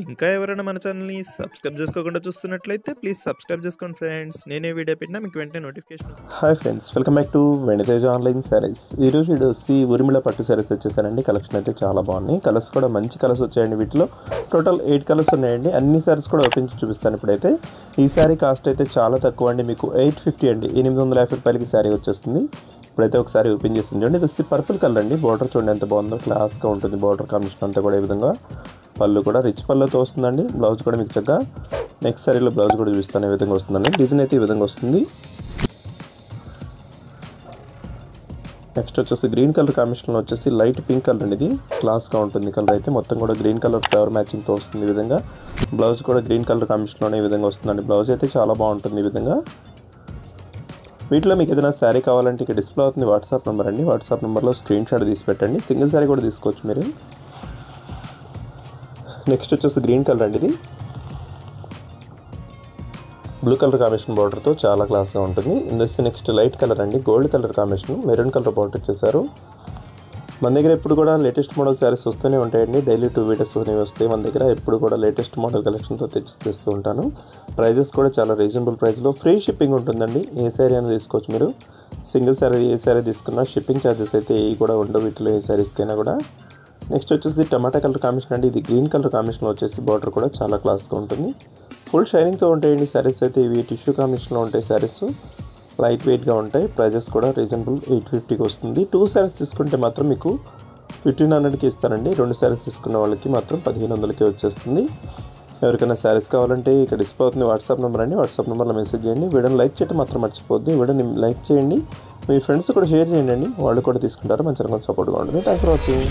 ఇంకా ఎవరైనా మన ఛానల్‌ని సబ్స్క్రైబ్ చేసుకోకుండా చూస్తున్నట్లయితే ప్లీజ్ సబ్స్క్రైబ్ చేసుకోండి ఫ్రెండ్స్. నేనే వీడియో పెట్టినా మీకు వెంటనే నోటిఫికేషన్ వస్తుంది. Hi friends, welcome back to వెనితేజ్ online saris. ఈరోజు వీడియో వచ్చి ఉరిమిళ పట్టు శారీస్ వచ్చేసారండి. కలెక్షన్ అయితే చాలా బాగున్నాయి. కలర్స్ కూడా మంచి కలర్స్ వచ్చాయండి. వీటిలో టోటల్ 8 కలర్స్ ఉన్నాయండి. అన్ని శారీస్ కూడా ఓపెన్ చేసి చూపిస్తాను. ఇప్పుడైతే ఈ శారీ కాస్ట్ అయితే చాలా తక్కువ అండి. మీకు 850 అండి, 850 రూపాయలకి శారీ వచ్చేస్తుంది. ఇప్పుడైతే ఒకసారి ఓపెన్ చేసింది చూడండి. ఇది వచ్చి పర్పుల్ కలర్ అండి. బార్డర్ చూడండి ఎంత బాగుందో, క్లాస్గా ఉంటుంది. బార్డర్ కాంబినేషన్ అంతా కూడా ఈ విధంగా. పళ్ళు కూడా రిచ్ పళ్ళుతో వస్తుందండి. బ్లౌజ్ కూడా మీకు చక్కగా నెక్స్ట్ శారీలో బ్లౌజ్ కూడా చూపిస్తాను ఈ విధంగా వస్తుందండి. డిజైన్ అయితే ఈ విధంగా వస్తుంది. నెక్స్ట్ వచ్చేసి గ్రీన్ కలర్ కాంబినేషన్లో వచ్చేసి లైట్ పింక్ కలర్ అండి. ఇది క్లాస్గా ఉంటుంది కలర్ అయితే. మొత్తం కూడా గ్రీన్ కలర్ ఫ్లవర్ మ్యాచింగ్తో వస్తుంది ఈ విధంగా. బ్లౌజ్ కూడా గ్రీన్ కలర్ కాంబినేషన్లోనే ఈ విధంగా వస్తుందండి. బ్లౌజ్ అయితే చాలా బాగుంటుంది ఈ విధంగా. వీటిలో మీకు ఏదైనా శారీ కావాలంటే ఇక్కడ డిస్ప్లే అవుతుంది వాట్సాప్ నెంబర్ అండి. వాట్సాప్ నెంబర్లో స్క్రీన్ షాట్ తీసి పెట్టండి. సింగిల్ శారీ కూడా తీసుకోవచ్చు మీరు. నెక్స్ట్ వచ్చేసి గ్రీన్ కలర్ అండి. ఇది బ్లూ కలర్ కాంబినేషన్ బార్డర్తో చాలా క్లాస్గా ఉంటుంది. ఇందులో నెక్స్ట్ లైట్ కలర్ అండి, gold colour combination, maroon colour border ఇచ్చేసారు. మన దగ్గర ఎప్పుడు కూడా లేటెస్ట్ మోడల్ శారీస్ వస్తూనే ఉంటాయండి. డైలీ 2 వీడియోస్ అనేవి వస్తాయి మన దగ్గర. ఎప్పుడు కూడా లేటెస్ట్ మోడల్ కలెక్షన్తో తెస్తూ ఉంటాను. ప్రైజెస్ కూడా చాలా రీజనబుల్ ప్రైస్లో ఫ్రీ షిప్పింగ్ ఉంటుందండి. ఏ శారీ అయినా తీసుకోవచ్చు మీరు. సింగిల్ శారీ ఏ శారీ తీసుకున్నా షిప్పింగ్ ఛార్జెస్ అయితే ఏ కూడా ఉండవు వీటిలో, ఏ శారీస్కైనా కూడా. నెక్స్ట్ వచ్చేసి టమాటా కలర్ కాంబినేషన్ అండి. ఇది గ్రీన్ కలర్ కాంబినేషన్లో వచ్చేసి బార్డర్ కూడా చాలా క్లాస్గా ఉంటుంది. ఫుల్ షైనింగ్తో ఉంటాయండి శారీస్ అయితే. ఇవి టిష్యూ కాంబినేషన్లో ఉంటాయి శారీస్. లైట్ వెయిట్గా ఉంటాయి. ప్రైజెస్ కూడా రీజనబుల్ 850కి వస్తుంది. 2 శారీస్ తీసుకుంటే మాత్రం మీకు 1500కి ఇస్తానండి. 2 శారీస్ తీసుకున్న వాళ్ళకి మాత్రం 1500కి వచ్చేస్తుంది. ఎవరికైనా శారీస్ కావాలంటే ఇక్కడ డిస్ప్లే అవుతుంది వాట్సాప్ నెంబర్ అండి. వాట్సాప్ నెంబర్లో మెసేజ్ చేయండి. వీడియోని లైక్ చేయడం మాత్రం మర్చిపోద్దు. వీడియోని లైక్ చేయండి, మీ ఫ్రెండ్స్ కూడా షేర్ చేయండి. వాళ్ళు కూడా తీసుకుంటారు. మంచి సపోర్ట్గా ఉంటుంది. Thanks for watching.